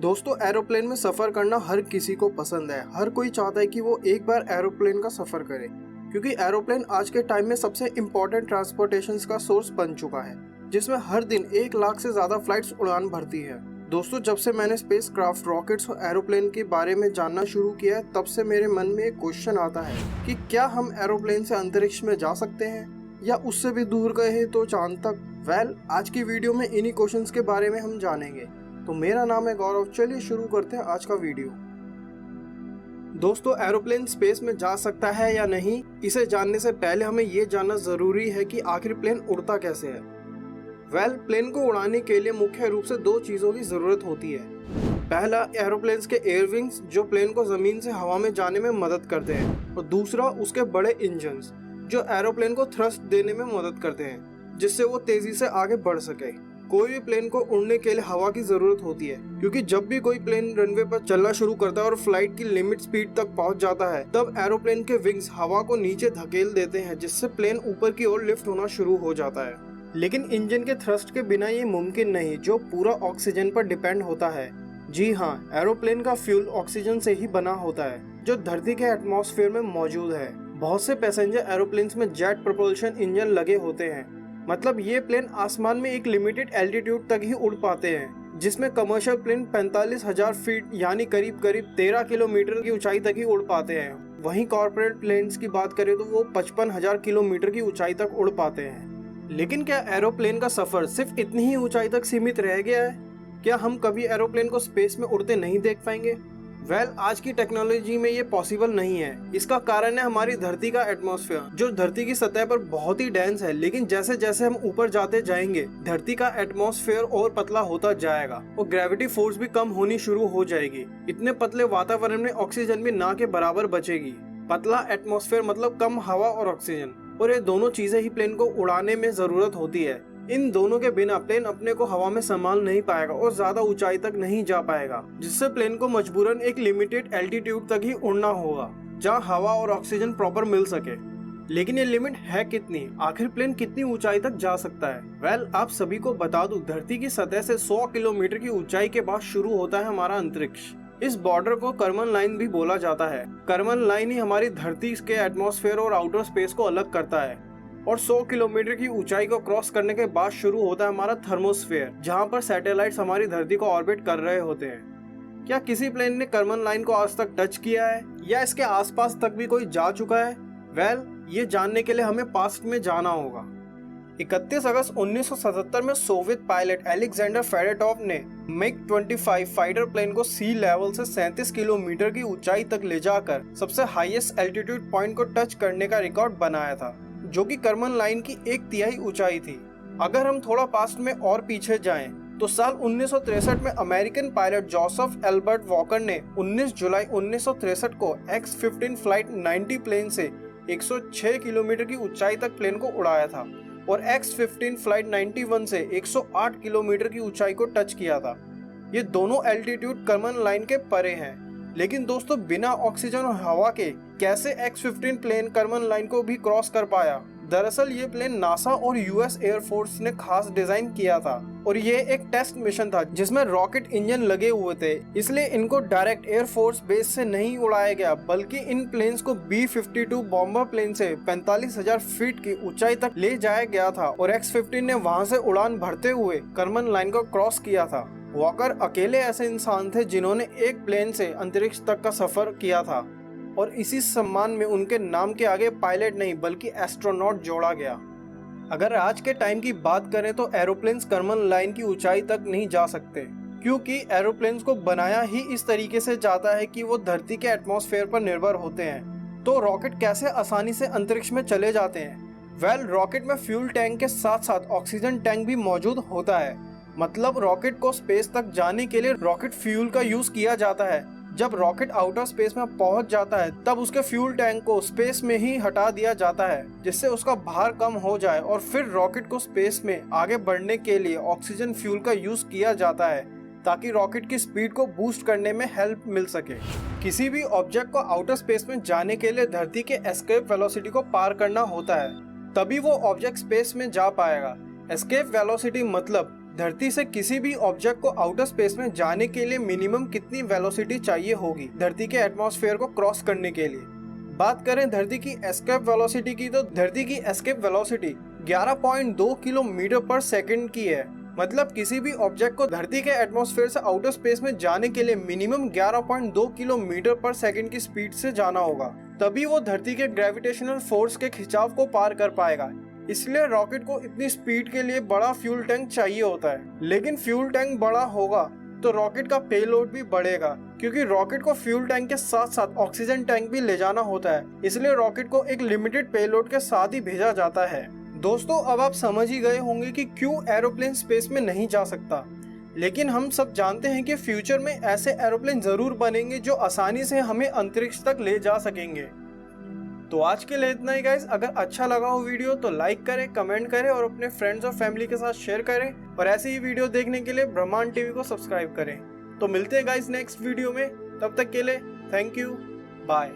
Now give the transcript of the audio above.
दोस्तों, एरोप्लेन में सफ़र करना हर किसी को पसंद है। हर कोई चाहता है कि वो एक बार एरोप्लेन का सफ़र करे, क्योंकि एरोप्लेन आज के टाइम में सबसे इम्पोर्टेंट ट्रांसपोर्टेशन का सोर्स बन चुका है, जिसमें हर दिन 1 लाख से ज़्यादा फ्लाइट्स उड़ान भरती है। दोस्तों, जब से मैंने स्पेस क्राफ्ट, रॉकेट्स और एरोप्लेन के बारे में जानना शुरू किया है, तब से मेरे मन में एक क्वेश्चन आता है कि क्या हम एरोप्लेन से अंतरिक्ष में जा सकते हैं, या उससे भी दूर गए हैं तो चांद तक। आज की वीडियो में इन्हीं क्वेश्चंस के बारे में हम जानेंगे। तो मेरा नाम है गौरव। चलिए शुरू करते हैं आज का वीडियो। दोस्तों, एरोप्लेन स्पेस में जा सकता है या नहीं, इसे जानने से पहले हमें ये जानना जरूरी है कि आखिर प्लेन उड़ता कैसे है। प्लेन को उड़ाने के लिए मुख्य रूप से 2 चीजों की जरूरत होती है। पहला, एरोप्लेन्स के एयर विंग्स, जो प्लेन को जमीन से हवा में जाने में मदद करते हैं, और दूसरा उसके बड़े इंजन्स, जो एरोप्लेन को थ्रस्ट देने में मदद करते हैं, जिससे वो तेजी से आगे बढ़ सके। कोई भी प्लेन को उड़ने के लिए हवा की जरूरत होती है, क्योंकि जब भी कोई प्लेन रनवे पर चलना शुरू करता है और फ्लाइट की लिमिट स्पीड तक पहुंच जाता है, तब एरोप्लेन के विंग्स हवा को नीचे धकेल देते हैं, जिससे प्लेन ऊपर की ओर लिफ्ट होना शुरू हो जाता है। लेकिन इंजन के थ्रस्ट के बिना ये मुमकिन नहीं, जो पूरा ऑक्सीजन पर डिपेंड होता है। जी हाँ, एरोप्लेन का फ्यूल ऑक्सीजन से ही बना होता है, जो धरती के एटमॉस्फेयर में मौजूद है। बहुत से पैसेंजर एरोप्लेन्स में जेट प्रोपल्शन इंजन लगे होते हैं, मतलब ये प्लेन आसमान में एक लिमिटेड एल्टीट्यूड तक ही उड़ पाते हैं, जिसमें कमर्शियल प्लेन 45,000 फीट यानी करीब 13 किलोमीटर की ऊंचाई तक ही उड़ पाते हैं। वहीं कॉर्पोरेट प्लेन्स की बात करें तो वो 55,000 किलोमीटर की ऊंचाई तक उड़ पाते हैं। लेकिन क्या एरोप्लेन का सफर सिर्फ इतनी ही ऊंचाई तक सीमित रह गया है? क्या हम कभी एरोप्लेन को स्पेस में उड़ते नहीं देख पाएंगे? आज की टेक्नोलॉजी में ये पॉसिबल नहीं है। इसका कारण है हमारी धरती का एटमॉस्फेयर, जो धरती की सतह पर बहुत ही डेंस है। लेकिन जैसे जैसे हम ऊपर जाते जाएंगे, धरती का एटमॉस्फेयर और पतला होता जाएगा और ग्रेविटी फोर्स भी कम होनी शुरू हो जाएगी। इतने पतले वातावरण में ऑक्सीजन भी ना के बराबर बचेगी। पतला एटमॉस्फेयर मतलब कम हवा और ऑक्सीजन, और ये दोनों चीजें ही प्लेन को उड़ाने में जरूरत होती है। इन दोनों के बिना प्लेन अपने को हवा में संभाल नहीं पाएगा और ज्यादा ऊंचाई तक नहीं जा पाएगा, जिससे प्लेन को मजबूरन एक लिमिटेड एल्टीट्यूड तक ही उड़ना होगा, जहां हवा और ऑक्सीजन प्रॉपर मिल सके। लेकिन ये लिमिट है कितनी? आखिर प्लेन कितनी ऊंचाई तक जा सकता है? आप सभी को बता दूं, धरती की सतह से 100 किलोमीटर की ऊंचाई के बाद शुरू होता है हमारा अंतरिक्ष। इस बॉर्डर को कर्मन लाइन भी बोला जाता है। कर्मन लाइन ही हमारी धरती के एटमॉस्फेयर और आउटर स्पेस को अलग करता है। और 100 किलोमीटर की ऊंचाई को क्रॉस करने के बाद शुरू होता है हमारा थर्मोस्फेयर, जहां पर सैटेलाइट्स हमारी धरती को ऑर्बिट कर रहे होते हैं। क्या किसी प्लेन ने कर्मन लाइन को आज तक टच किया है, या इसके आसपास तक भी कोई जा चुका है? ये जानने के लिए हमें पास्ट में जाना होगा। 31 अगस्त 1977 में सोवियत पायलट अलेक्जेंडर फेडोटोव ने मिग-25 फाइटर प्लेन को सी लेवल से 37 किलोमीटर की ऊंचाई तक ले जाकर सबसे हाईएस्ट एल्टीट्यूड पॉइंट को टच करने का रिकॉर्ड बनाया था, जो कि कर्मन लाइन की 1/3 ऊंचाई थी। अगर हम थोड़ा पास्ट में और पीछे जाएं, तो साल 1963 में American pilot Joseph Albert walker ने 19 जुलाई 1963 को X-15 फ्लाइट 90 प्लेन से 106 किलोमीटर की ऊंचाई तक प्लेन को उड़ाया था, और X-15 फ्लाइट 91 से 108 किलोमीटर की ऊंचाई को टच किया था। ये दोनों एल्टीट्यूड कर्मन लाइन के परे हैं। लेकिन दोस्तों, बिना ऑक्सीजन और हवा के कैसे X-15 प्लेन कर्मन लाइन को भी क्रॉस कर पाया? दरअसल ये प्लेन नासा और यूएस एयरफोर्स ने खास डिजाइन किया था, और ये एक टेस्ट मिशन था जिसमें रॉकेट इंजन लगे हुए थे। इसलिए इनको डायरेक्ट एयरफोर्स बेस से नहीं उड़ाया गया, बल्कि इन प्लेन्स को B-52 बॉम्बर प्लेन से 45,000 फीट की ऊंचाई तक ले जाया गया था, और X-15 ने वहां से उड़ान भरते हुए कर्मन लाइन को क्रॉस किया था। वॉकर अकेले ऐसे इंसान थे जिन्होंने एक प्लेन से अंतरिक्ष तक का सफर किया था, और इसी सम्मान में उनके नाम के आगे पायलट नहीं बल्कि एस्ट्रोनॉट जोड़ा गया। अगर आज के टाइम की बात करें तो एरोप्लेन्स कर्मन लाइन की ऊंचाई तक नहीं जा सकते, क्योंकि एरोप्लेन्स को बनाया ही इस तरीके से जाता है कि वो धरती के एटमॉस्फेयर पर निर्भर होते हैं। तो रॉकेट कैसे आसानी से अंतरिक्ष में चले जाते हैं? रॉकेट में फ्यूल टैंक के साथ साथ ऑक्सीजन टैंक भी मौजूद होता है। मतलब रॉकेट को स्पेस तक जाने के लिए रॉकेट फ्यूल का यूज किया जाता है। जब रॉकेट आउटर स्पेस में पहुंच जाता है, तब उसके फ्यूल टैंक को स्पेस में ही हटा दिया जाता है, जिससे उसका भार कम हो जाए, और फिर रॉकेट को स्पेस में आगे बढ़ने के लिए ऑक्सीजन फ्यूल का यूज किया जाता है, ताकि रॉकेट की स्पीड को बूस्ट करने में हेल्प मिल सके। किसी भी ऑब्जेक्ट को आउटर स्पेस में जाने के लिए धरती के एस्केप वेलोसिटी को पार करना होता है, तभी वो ऑब्जेक्ट स्पेस में जा पाएगा। एस्केप वेलोसिटी मतलब धरती से किसी भी ऑब्जेक्ट को आउटर स्पेस में जाने के लिए मिनिमम कितनी वेलोसिटी चाहिए होगी धरती के एटमॉस्फेयर को क्रॉस करने के लिए। बात करें धरती की एस्केप वेलोसिटी की, तो धरती की एस्केप वेलोसिटी 11.2 किलोमीटर पर सेकंड की है। मतलब किसी भी ऑब्जेक्ट को धरती के एटमॉस्फेयर से आउटर स्पेस में जाने के लिए मिनिमम 11.2 किलोमीटर पर सेकंड की स्पीड से जाना होगा, तभी वो धरती के ग्रेविटेशनल फोर्स के खिंचाव को पार कर पाएगा। इसलिए रॉकेट को इतनी स्पीड के लिए बड़ा फ्यूल टैंक चाहिए होता है। लेकिन फ्यूल टैंक बड़ा होगा तो रॉकेट का पेलोड भी बढ़ेगा, क्योंकि रॉकेट को फ्यूल टैंक के साथ साथ ऑक्सीजन टैंक भी ले जाना होता है। इसलिए रॉकेट को एक लिमिटेड पेलोड के साथ ही भेजा जाता है। दोस्तों, अब आप समझ ही गए होंगे कि क्यों एरोप्लेन स्पेस में नहीं जा सकता। लेकिन हम सब जानते हैं कि फ्यूचर में ऐसे एरोप्लेन जरूर बनेंगे जो आसानी से हमें अंतरिक्ष तक ले जा सकेंगे। तो आज के लिए इतना ही गाइस। अगर अच्छा लगा हो वीडियो तो लाइक करें, कमेंट करें और अपने फ्रेंड्स और फैमिली के साथ शेयर करें। और ऐसे ही वीडियो देखने के लिए ब्रह्मांड टीवी को सब्सक्राइब करें। तो मिलते हैं गाइस नेक्स्ट वीडियो में। तब तक के लिए थैंक यू, बाय।